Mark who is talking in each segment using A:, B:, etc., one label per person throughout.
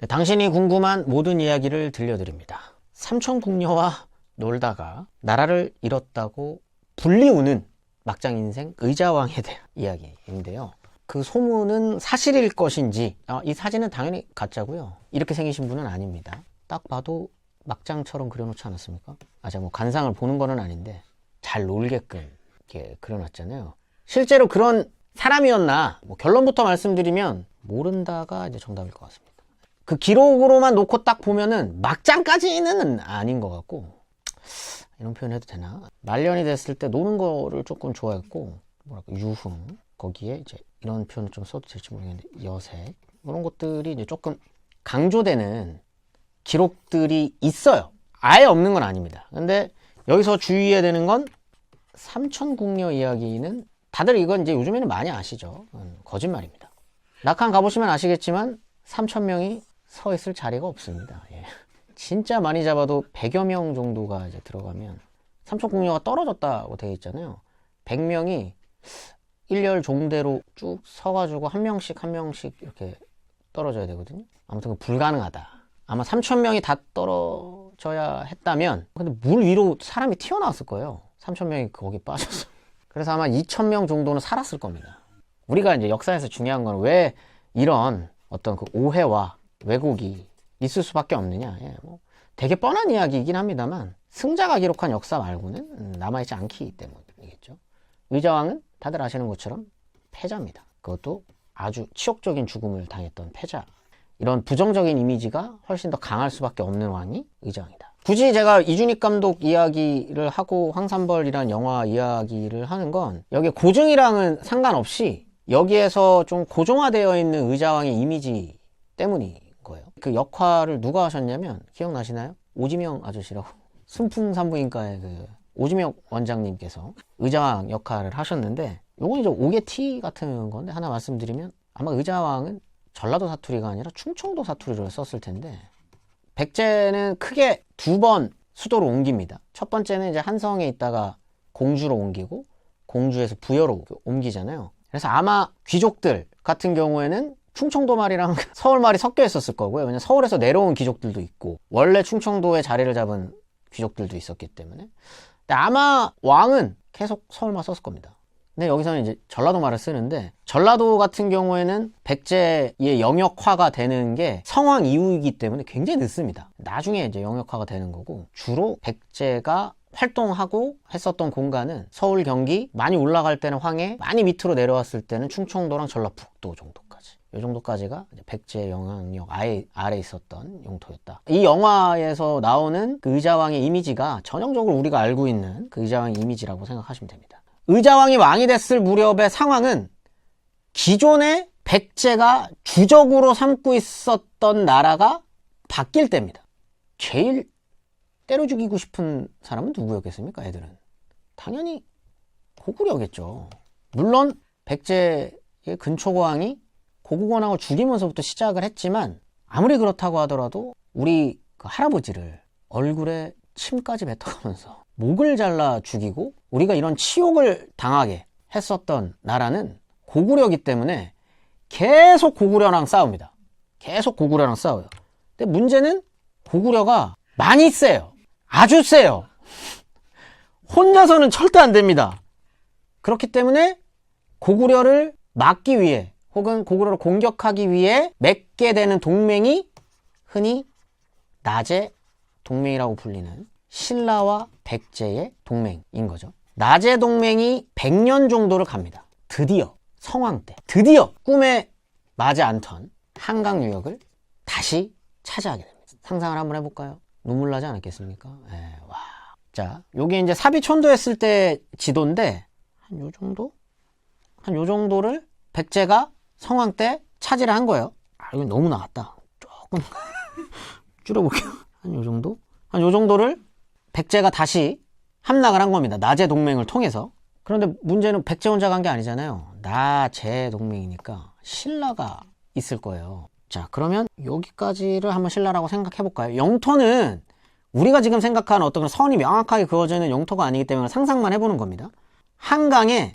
A: 당신이 궁금한 모든 이야기를 들려드립니다. 삼천궁녀와 놀다가 나라를 잃었다고 불리우는 막장 인생 의자왕에 대한 이야기인데요. 그 소문은 사실일 것인지, 이 사진은 당연히 가짜고요. 이렇게 생기신 분은 아닙니다. 딱 봐도 막장처럼 그려놓지 않았습니까? 제가 뭐 관상을 보는 거는 아닌데 잘 놀게끔 이렇게 그려놨잖아요. 실제로 그런 사람이었나? 결론부터 말씀드리면 모른다가 이제 정답일 것 같습니다. 그 기록으로만 놓고 딱 보면은 막장까지는 아닌 것 같고, 이런 표현 해도 되나? 말년이 됐을 때 노는 거를 조금 좋아했고, 유흥, 거기에 이제 이런 표현을 좀 써도 될지 모르겠는데, 여색, 이런 것들이 이제 조금 강조되는 기록들이 있어요. 아예 없는 건 아닙니다. 근데 여기서 주의해야 되는 건 삼천궁녀 이야기는 다들 이건 이제 요즘에는 많이 아시죠? 거짓말입니다. 낙한 가보시면 아시겠지만 3,000명이 서 있을 자리가 없습니다. 예. 진짜 많이 잡아도 100여 명 정도가 이제 들어가면 삼천궁녀가 떨어졌다고 되어 있잖아요. 100명이 일렬 종대로 쭉 서가지고 한 명씩 이렇게 떨어져야 되거든요. 아무튼 불가능하다. 아마 3,000명이 다 떨어져야 했다면, 근데 물 위로 사람이 튀어나왔을 거예요. 3,000명이 거기 빠졌어. 그래서 아마 2,000명 정도는 살았을 겁니다. 우리가 이제 역사에서 중요한 건 왜 이런 어떤 그 오해와 왜곡이 있을 수밖에 없느냐. 되게 뻔한 이야기이긴 합니다만 승자가 기록한 역사 말고는 남아있지 않기 때문이겠죠. 의자왕은 다들 아시는 것처럼 패자입니다. 그것도 아주 치욕적인 죽음을 당했던 패자. 이런 부정적인 이미지가 훨씬 더 강할 수밖에 없는 왕이 의자왕이다. 굳이 제가 이준익 감독 이야기를 하고 황산벌이란 영화 이야기를 하는 건 여기 고증이랑은 상관없이 여기에서 좀 고정화되어 있는 의자왕의 이미지 때문인 거예요. 그 역할을 누가 하셨냐면 기억나시나요? 오지명 아저씨라고 순풍산부인과의 그 오지명 원장님께서 의자왕 역할을 하셨는데, 요건 이제 오개티 같은 건데 하나 말씀드리면, 아마 의자왕은 전라도 사투리가 아니라 충청도 사투리를 썼을 텐데, 백제는 크게 두 번 수도로 옮깁니다. 첫 번째는 이제 한성에 있다가 공주로 옮기고, 공주에서 부여로 옮기잖아요. 그래서 아마 귀족들 같은 경우에는 충청도 말이랑 서울 말이 섞여 있었을 거고요. 왜냐면 서울에서 내려온 귀족들도 있고 원래 충청도에 자리를 잡은 귀족들도 있었기 때문에. 근데 아마 왕은 계속 서울말 썼을 겁니다. 근데 여기서는 이제 전라도 말을 쓰는데, 전라도 같은 경우에는 백제의 영역화가 되는 게 성왕 이후이기 때문에 굉장히 늦습니다. 나중에 이제 영역화가 되는 거고, 주로 백제가 활동하고 했었던 공간은 서울, 경기, 많이 올라갈 때는 황해, 많이 밑으로 내려왔을 때는 충청도랑 전라북도 정도까지. 이 정도까지가 백제 영향력 아래 있었던 영토였다. 이 영화에서 나오는 그 의자왕의 이미지가 전형적으로 우리가 알고 있는 그 의자왕의 이미지라고 생각하시면 됩니다. 의자왕이 왕이 됐을 무렵의 상황은 기존의 백제가 주적으로 삼고 있었던 나라가 바뀔 때입니다. 제일 때려 죽이고 싶은 사람은 누구였겠습니까? 애들은 당연히 고구려겠죠. 물론 백제의 근초고왕이 고구려왕을 죽이면서부터 시작을 했지만, 아무리 그렇다고 하더라도 우리 그 할아버지를 얼굴에 침까지 뱉어가면서 목을 잘라 죽이고 우리가 이런 치욕을 당하게 했었던 나라는 고구려이기 때문에 계속 고구려랑 싸웁니다. 계속 고구려랑 싸워요. 근데 문제는 고구려가 많이 세요. 아주 세요. 혼자서는 절대 안 됩니다. 그렇기 때문에 고구려를 막기 위해, 혹은 고구려를 공격하기 위해 맺게 되는 동맹이 흔히 나제 동맹이라고 불리는 신라와 백제의 동맹인 거죠. 나제 동맹이 100년 정도를 갑니다. 드디어 성왕 때 드디어 꿈에 마지 않던 한강 유역을 다시 차지하게 됩니다. 상상을 한번 해볼까요? 눈물 나지 않았겠습니까? 와. 자, 요게 이제 사비천도했을 때 지도인데 한 요 정도? 한 요 정도를 백제가 성왕 때 차지를 한 거예요. 이건 너무 나갔다. 조금 줄여볼게요. 한 요 정도? 한 요 정도를 백제가 다시 함락을 한 겁니다. 나제 동맹을 통해서. 그런데 문제는 백제 혼자 간 게 아니잖아요. 나제 동맹이니까 신라가 있을 거예요. 자, 그러면 여기까지를 한번 신라라고 생각해 볼까요? 영토는 우리가 지금 생각하는 어떤 선이 명확하게 그어져 있는 영토가 아니기 때문에 상상만 해보는 겁니다. 한강의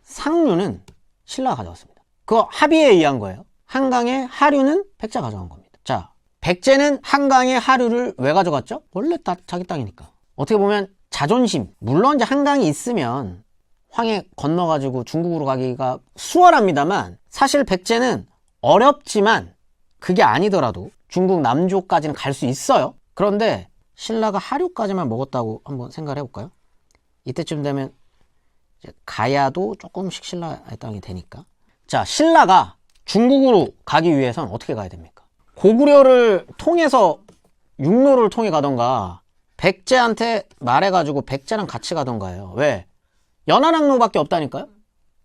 A: 상류는 신라가 가져왔습니다. 그 합의에 의한 거예요. 한강의 하류는 백제가 가져간 겁니다. 자, 백제는 한강의 하류를 왜 가져갔죠? 원래 다 자기 땅이니까. 어떻게 보면 자존심, 물론 이제 한강이 있으면 황해 건너가지고 중국으로 가기가 수월합니다만, 사실 백제는 어렵지만 그게 아니더라도 중국 남조까지는 갈 수 있어요. 그런데 신라가 하류까지만 먹었다고 한번 생각을 해볼까요? 이때쯤 되면 이제 가야도 조금씩 신라의 땅이 되니까. 자, 신라가 중국으로 가기 위해선 어떻게 가야 됩니까? 고구려를 통해서 육로를 통해 가던가 백제한테 말해가지고 백제랑 같이 가던가 해요. 왜? 연안항로밖에 없다니까요?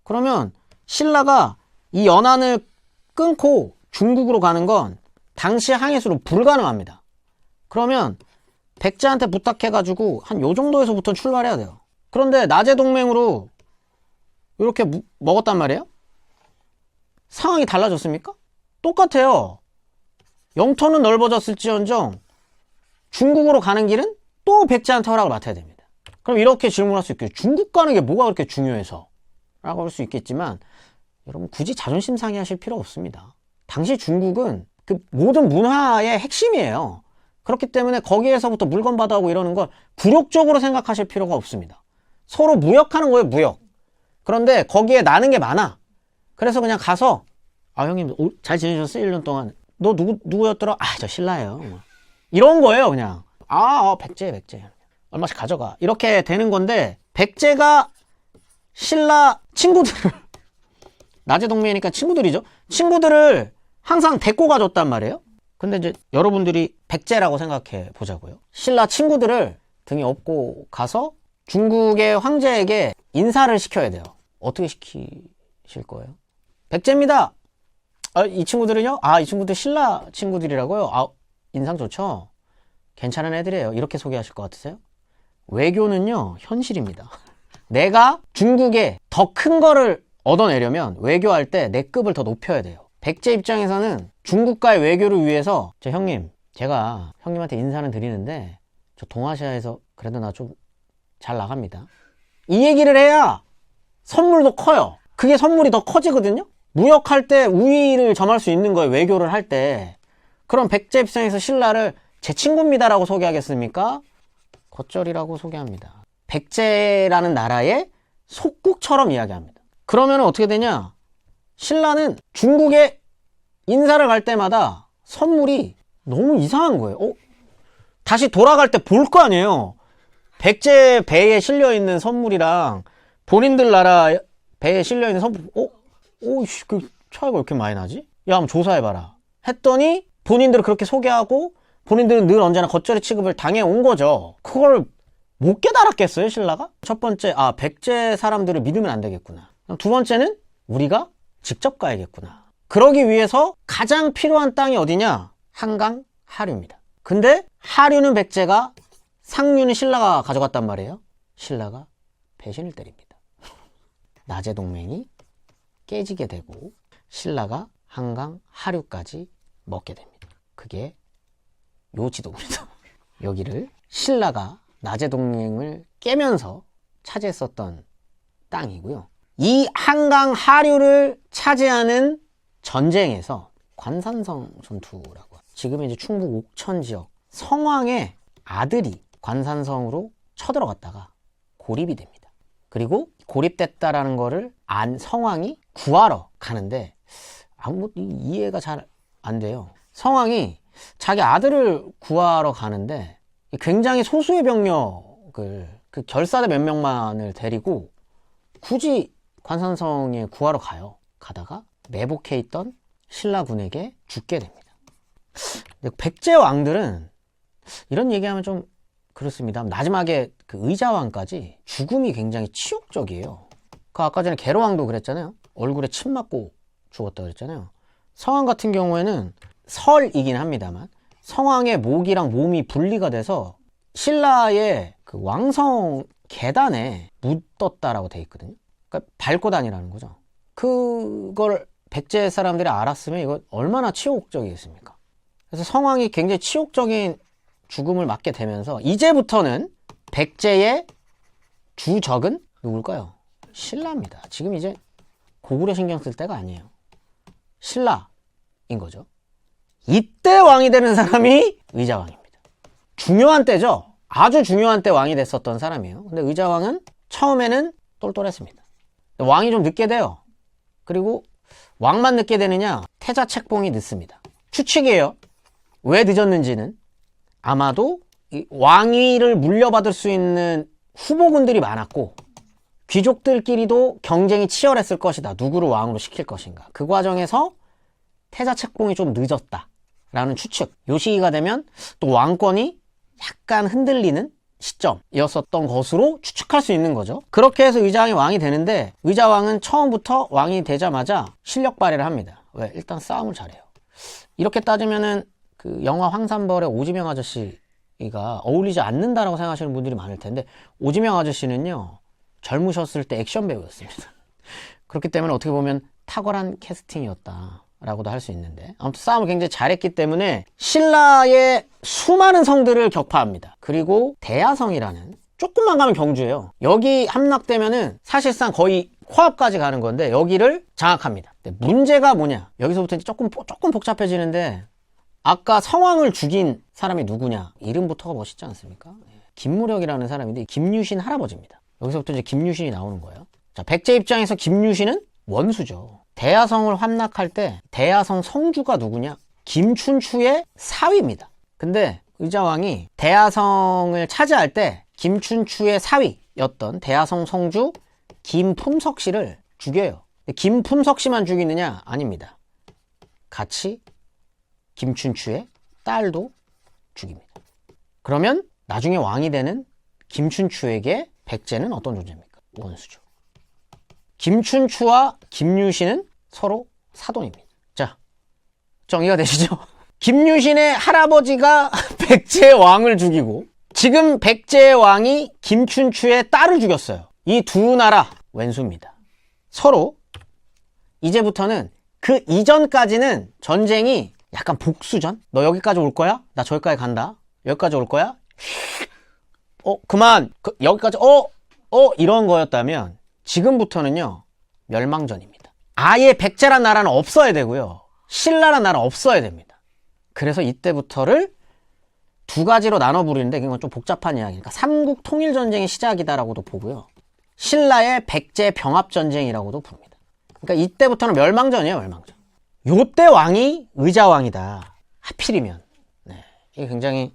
A: 그러면 신라가 이 연안을 끊고 중국으로 가는 건 당시 항해수로 불가능합니다. 그러면 백제한테 부탁해가지고 한 요 정도에서부터 출발해야 돼요. 그런데 나제동맹으로 이렇게 먹었단 말이에요? 상황이 달라졌습니까? 똑같아요. 영토는 넓어졌을지언정 중국으로 가는 길은 또 백제한테 허락을 맡아야 됩니다. 그럼 이렇게 질문할 수 있겠죠. 중국 가는 게 뭐가 그렇게 중요해서? 라고 할 수 있겠지만, 여러분 굳이 자존심 상해하실 필요 없습니다. 당시 중국은 그 모든 문화의 핵심이에요. 그렇기 때문에 거기에서부터 물건 받아오고 이러는 걸 굴욕적으로 생각하실 필요가 없습니다. 서로 무역하는 거예요, 무역. 그런데 거기에 나는 게 많아. 그래서 그냥 가서, 아, 형님, 잘 지내셨어요? 1년 동안. 너 누구였더라? 아, 저 신라예요. 이런 거예요, 그냥. 백제. 얼마씩 가져가. 이렇게 되는 건데, 백제가 신라 친구들을, 나제동맹이니까 친구들이죠. 친구들을 항상 데리고 가줬단 말이에요. 근데 이제 여러분들이 백제라고 생각해 보자고요. 신라 친구들을 등에 업고 가서 중국의 황제에게 인사를 시켜야 돼요. 어떻게 시키실 거예요? 백제입니다. 이 친구들은요? 이 친구들 신라 친구들이라고요? 인상 좋죠? 괜찮은 애들이에요. 이렇게 소개하실 것 같으세요? 외교는요, 현실입니다. 내가 중국에 더 큰 거를 얻어내려면 외교할 때 내 급을 더 높여야 돼요. 백제 입장에서는 중국과의 외교를 위해서, 형님, 제가 형님한테 인사는 드리는데 저 동아시아에서 그래도 나 좀 잘 나갑니다. 이 얘기를 해야 선물도 커요. 그게 선물이 더 커지거든요. 무역할 때 우위를 점할 수 있는 거예요. 외교를 할 때. 그럼 백제 입장에서 신라를 제 친구입니다라고 소개하겠습니까? 겉절이라고 소개합니다. 백제라는 나라의 속국처럼 이야기합니다. 그러면 어떻게 되냐? 신라는 중국에 인사를 갈 때마다 선물이 너무 이상한 거예요. 다시 돌아갈 때 볼 거 아니에요. 백제 배에 실려있는 선물이랑 본인들 나라 배에 실려있는 선물, 그 차이가 왜 이렇게 많이 나지? 야, 한번 조사해봐라. 했더니 본인들은 그렇게 소개하고 본인들은 늘 언제나 겉절이 취급을 당해온 거죠. 그걸 못 깨달았겠어요, 신라가? 첫 번째, 백제 사람들을 믿으면 안 되겠구나. 두 번째는 우리가 직접 가야겠구나. 그러기 위해서 가장 필요한 땅이 어디냐? 한강 하류입니다. 근데 하류는 백제가, 상류는 신라가 가져갔단 말이에요. 신라가 배신을 때립니다. 나제동맹이 깨지게 되고 신라가 한강 하류까지 먹게 됩니다. 그게 요 지도입니다. 여기를 신라가 나제동맹을 깨면서 차지했었던 땅이고요. 이 한강 하류를 차지하는 전쟁에서 관산성 전투라고, 지금 이제 충북 옥천 지역 성왕의 아들이 관산성으로 쳐들어갔다가 고립이 됩니다. 그리고 고립됐다라는 거를 성왕이 구하러 가는데 아무 이해가 잘 안 돼요. 성왕이 자기 아들을 구하러 가는데 굉장히 소수의 병력을, 그 결사대 몇 명만을 데리고 굳이 관산성에 구하러 가요. 가다가 매복해 있던 신라군에게 죽게 됩니다. 백제 왕들은 이런 얘기하면 좀 그렇습니다. 마지막에 그 의자왕까지 죽음이 굉장히 치욕적이에요. 아까 전에 계로왕도 그랬잖아요. 얼굴에 침 맞고 죽었다 그랬잖아요. 성왕 같은 경우에는 설이긴 합니다만 성왕의 목이랑 몸이 분리가 돼서 신라의 그 왕성 계단에 묻었다라고 돼 있거든요. 그러니까 밟고 다니라는 거죠. 그걸 백제 사람들이 알았으면 이거 얼마나 치욕적이겠습니까? 그래서 성왕이 굉장히 치욕적인 죽음을 맞게 되면서 이제부터는 백제의 주적은 누굴까요? 신라입니다. 지금 이제 고구려 신경 쓸 때가 아니에요. 신라인 거죠. 이때 왕이 되는 사람이 의자왕입니다. 중요한 때죠. 아주 중요한 때 왕이 됐었던 사람이에요. 근데 의자왕은 처음에는 똘똘했습니다. 왕이 좀 늦게 돼요. 그리고 왕만 늦게 되느냐? 태자 책봉이 늦습니다. 추측이에요. 왜 늦었는지는 아마도 이 왕위를 물려받을 수 있는 후보군들이 많았고 귀족들끼리도 경쟁이 치열했을 것이다. 누구를 왕으로 시킬 것인가. 그 과정에서 태자 책봉이 좀 늦었다라는 추측. 요 시기가 되면 또 왕권이 약간 흔들리는 시점이었었던 것으로 추측할 수 있는 거죠. 그렇게 해서 의자왕이 왕이 되는데 의자왕은 처음부터 왕이 되자마자 실력 발휘를 합니다. 왜? 일단 싸움을 잘해요. 이렇게 따지면은 그 영화 황산벌의 오지명 아저씨가 어울리지 않는다라고 생각하시는 분들이 많을 텐데 오지명 아저씨는요 젊으셨을 때 액션 배우였습니다. 그렇기 때문에 어떻게 보면 탁월한 캐스팅이었다라고도 할 수 있는데 아무튼 싸움을 굉장히 잘했기 때문에 신라의 수많은 성들을 격파합니다. 그리고 대야성이라는 조금만 가면 경주예요. 여기 함락되면은 사실상 거의 코앞까지 가는 건데 여기를 장악합니다. 근데 문제가 뭐냐? 여기서부터 이제 조금 복잡해지는데 아까 성왕을 죽인 사람이 누구냐? 이름부터가 멋있지 않습니까? 김무력이라는 사람인데 김유신 할아버지입니다. 여기서부터 이제 김유신이 나오는 거예요. 자, 백제 입장에서 김유신은 원수죠. 대야성을 함락할 때 대야성 성주가 누구냐? 김춘추의 사위입니다. 근데 의자왕이 대야성을 차지할 때 김춘추의 사위였던 대야성 성주 김품석 씨를 죽여요. 김품석 씨만 죽이느냐? 아닙니다. 같이 김춘추의 딸도 죽입니다. 그러면 나중에 왕이 되는 김춘추에게 백제는 어떤 존재입니까? 원수죠. 김춘추와 김유신은 서로 사돈입니다. 자, 정리가 되시죠? 김유신의 할아버지가 백제의 왕을 죽이고 지금 백제의 왕이 김춘추의 딸을 죽였어요. 이 두 나라 왼수입니다. 서로 이제부터는 그 이전까지는 전쟁이 약간 복수전? 너 여기까지 올 거야? 나 저기까지 간다. 여기까지 올 거야? 그만. 여기까지 이런 거였다면 지금부터는요 멸망전입니다. 아예 백제란 나라는 없어야 되고요. 신라란 나라는 없어야 됩니다. 그래서 이때부터를 두 가지로 나눠 부르는데 이건 좀 복잡한 이야기니까 삼국 통일전쟁의 시작이다라고도 보고요. 신라의 백제 병합전쟁이라고도 부릅니다. 그러니까 이때부터는 멸망전이에요. 멸망전. 요때 왕이 의자왕이다. 하필이면. 네, 이게 굉장히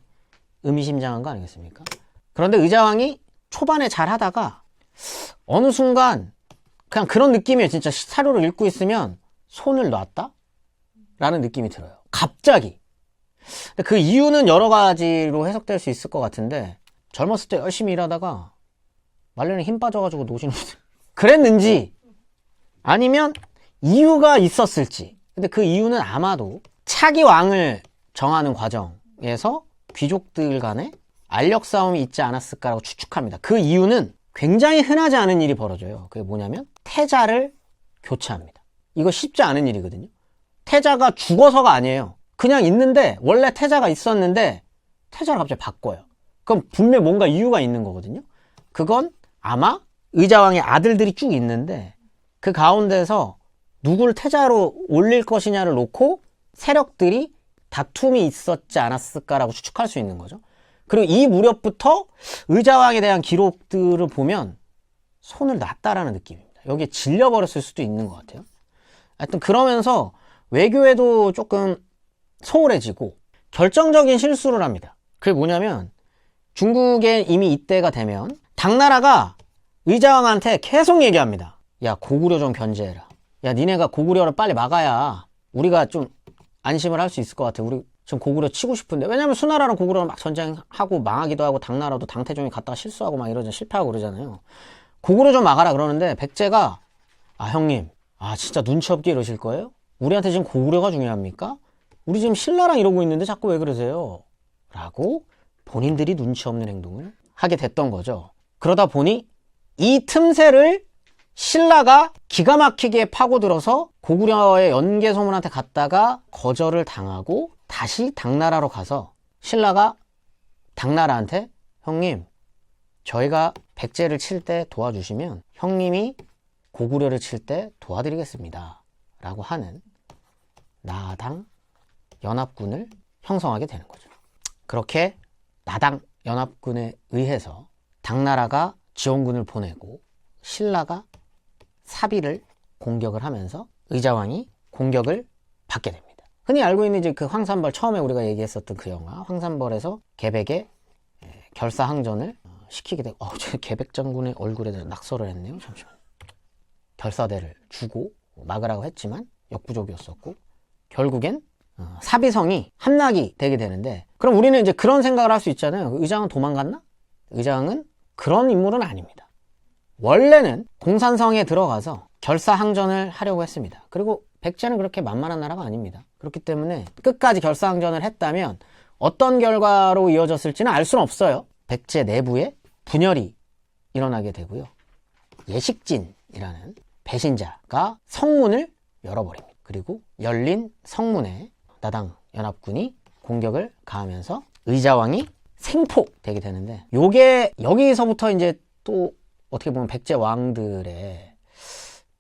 A: 의미심장한 거 아니겠습니까? 그런데 의자왕이 초반에 잘 하다가 어느 순간 그냥 그런 느낌이에요. 진짜 사료를 읽고 있으면 손을 놨다? 라는 느낌이 들어요. 갑자기. 근데 그 이유는 여러 가지로 해석될 수 있을 것 같은데 젊었을 때 열심히 일하다가 말년에 힘 빠져가지고 노시는 그랬는지 아니면 이유가 있었을지. 근데 그 이유는 아마도 차기 왕을 정하는 과정에서 귀족들 간에 알력 싸움이 있지 않았을까라고 추측합니다. 그 이유는 굉장히 흔하지 않은 일이 벌어져요. 그게 뭐냐면 태자를 교체합니다. 이거 쉽지 않은 일이거든요. 태자가 죽어서가 아니에요. 그냥 있는데 원래 태자가 있었는데 태자를 갑자기 바꿔요. 그럼 분명 뭔가 이유가 있는 거거든요. 그건 아마 의자왕의 아들들이 쭉 있는데 그 가운데서 누구를 태자로 올릴 것이냐를 놓고 세력들이 다툼이 있었지 않았을까라고 추측할 수 있는 거죠. 그리고 이 무렵부터 의자왕에 대한 기록들을 보면 손을 놨다라는 느낌입니다. 여기에 질려버렸을 수도 있는 것 같아요. 하여튼 그러면서 외교에도 조금 소홀해지고 결정적인 실수를 합니다. 그게 뭐냐면 중국에 이미 이때가 되면 당나라가 의자왕한테 계속 얘기합니다. 야, 고구려 좀 견제해라. 야, 니네가 고구려를 빨리 막아야 우리가 좀 안심을 할 수 있을 것 같아. 우리 지금 고구려 치고 싶은데. 왜냐면 수나라랑 고구려랑 막 전쟁하고 망하기도 하고 당나라도 당태종이 갔다가 실수하고 막 이러잖아요. 실패하고 그러잖아요. 고구려 좀 막아라 그러는데 백제가 형님 진짜 눈치 없게 이러실 거예요? 우리한테 지금 고구려가 중요합니까? 우리 지금 신라랑 이러고 있는데 자꾸 왜 그러세요? 라고 본인들이 눈치 없는 행동을 하게 됐던 거죠. 그러다 보니 이 틈새를 신라가 기가 막히게 파고들어서 고구려의 연개소문한테 갔다가 거절을 당하고 다시 당나라로 가서 신라가 당나라한테 형님 저희가 백제를 칠 때 도와주시면 형님이 고구려를 칠 때 도와드리겠습니다 라고 하는 나당 연합군을 형성하게 되는 거죠. 그렇게 나당 연합군에 의해서 당나라가 지원군을 보내고 신라가 사비를 공격을 하면서 의자왕이 공격을 받게 됩니다. 흔히 알고 있는 이제 그 황산벌, 처음에 우리가 얘기했었던 그 영화 황산벌에서 계백의 결사항전을 시키게 되고, 저 계백 장군의 얼굴에 낙서를 했네요. 잠시만. 결사대를 주고 막으라고 했지만 역부족이었었고, 결국엔 사비성이 함락이 되게 되는데, 그럼 우리는 이제 그런 생각을 할 수 있잖아요. 의장은 도망갔나? 의장은 그런 인물은 아닙니다. 원래는 공산성에 들어가서 결사항전을 하려고 했습니다. 그리고 백제는 그렇게 만만한 나라가 아닙니다. 그렇기 때문에 끝까지 결사항전을 했다면 어떤 결과로 이어졌을지는 알 수는 없어요. 백제 내부에 분열이 일어나게 되고요. 예식진이라는 배신자가 성문을 열어버립니다. 그리고 열린 성문에 나당 연합군이 공격을 가하면서 의자왕이 생포되게 되는데, 요게 여기서부터 이제 또 어떻게 보면 백제 왕들의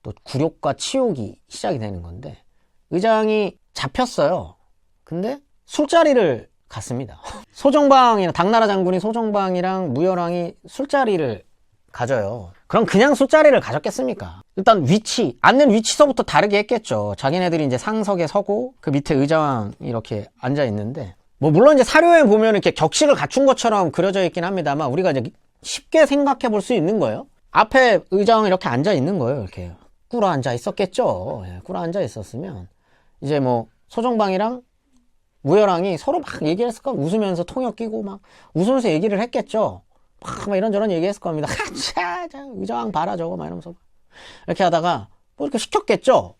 A: 또 굴욕과 치욕이 시작이 되는 건데, 의장이 잡혔어요. 근데 술자리를 갔습니다. 소정방이랑, 당나라 장군이 소정방이랑 무열왕이 술자리를 가져요. 그럼 그냥 술자리를 가졌겠습니까? 일단 앉는 위치서부터 다르게 했겠죠. 자기네들이 이제 상석에 서고 그 밑에 의자왕이 이렇게 앉아 있는데, 뭐 물론 이제 사료에 보면 이렇게 격식을 갖춘 것처럼 그려져 있긴 합니다만, 우리가 이제 쉽게 생각해 볼 수 있는 거예요. 앞에 의자왕이 이렇게 앉아 있는 거예요. 이렇게 꿇어 앉아 있었겠죠. 꿇어 앉아 있었으면 이제 뭐 소정방이랑 무열왕이 서로 막 얘기를 했을 거야. 웃으면서 통역 끼고 막 웃으면서 얘기를 했겠죠. 막 이런저런 얘기했을 겁니다. 자, 의자왕 봐라 저거 막 이러면서 이렇게 하다가 뭐 이렇게 시켰겠죠.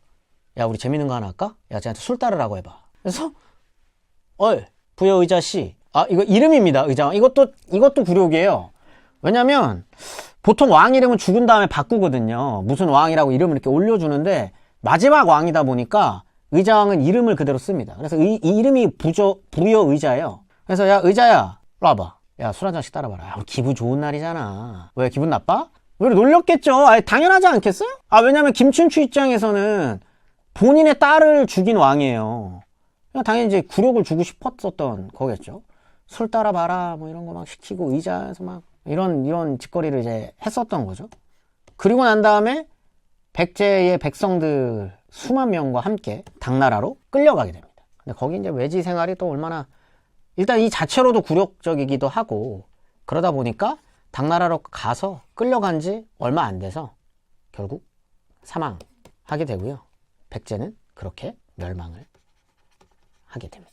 A: 야, 우리 재밌는 거 하나 할까? 야, 쟤한테 술 따르라고 해봐. 그래서 부여 의자씨, 이거 이름입니다. 의자왕. 이것도 굴욕이에요. 왜냐면 보통 왕 이름은 죽은 다음에 바꾸거든요. 무슨 왕이라고 이름을 이렇게 올려주는데, 마지막 왕이다 보니까 의자왕은 이름을 그대로 씁니다. 그래서 이 이름이 부여 의자예요. 그래서 야, 의자야, 일로 와봐. 야, 술 한 잔씩 따라봐라. 야, 기분 좋은 날이잖아. 왜, 기분 나빠? 왜 놀렸겠죠. 당연하지 않겠어요? 왜냐면 김춘추 입장에서는 본인의 딸을 죽인 왕이에요. 당연히 이제 굴욕을 주고 싶었었던 거겠죠. 술 따라봐라, 뭐 이런 거 막 시키고 의자에서 막 이런 짓거리를 이제 했었던 거죠. 그리고 난 다음에 백제의 백성들 수만 명과 함께 당나라로 끌려가게 됩니다. 근데 거기 이제 외지 생활이 또 얼마나, 일단 이 자체로도 굴욕적이기도 하고, 그러다 보니까 당나라로 가서 끌려간 지 얼마 안 돼서 결국 사망하게 되고요. 백제는 그렇게 멸망을 하게 됩니다.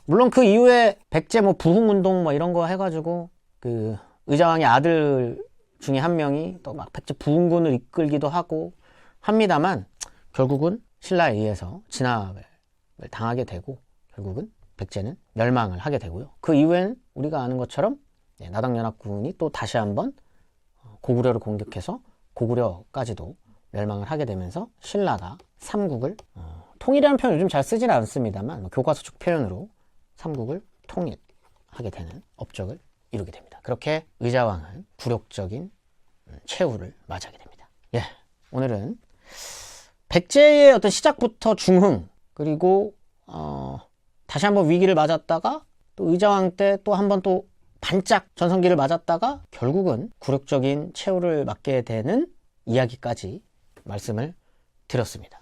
A: 물론 그 이후에 백제 뭐 부흥운동 뭐 이런 거 해가지고 그 의자왕의 아들 중에 한 명이 또 막 백제 부흥군을 이끌기도 하고 합니다만, 결국은 신라에 의해서 진압을 당하게 되고 결국은 백제는 멸망을 하게 되고요. 그 이후에는 우리가 아는 것처럼 나당연합군이 또 다시 한번 고구려를 공격해서 고구려까지도 멸망을 하게 되면서 신라가 삼국을 통일이라는 표현 요즘 잘 쓰지는 않습니다만, 교과서적 표현으로 삼국을 통일하게 되는 업적을 이루게 됩니다. 그렇게 의자왕은 굴욕적인 최후를 맞이하게 됩니다. 오늘은 백제의 어떤 시작부터 중흥, 그리고 다시 한번 위기를 맞았다가 또 의자왕 때 또 한번 또 반짝 전성기를 맞았다가 결국은 굴욕적인 최후를 맞게 되는 이야기까지 말씀을 드렸습니다.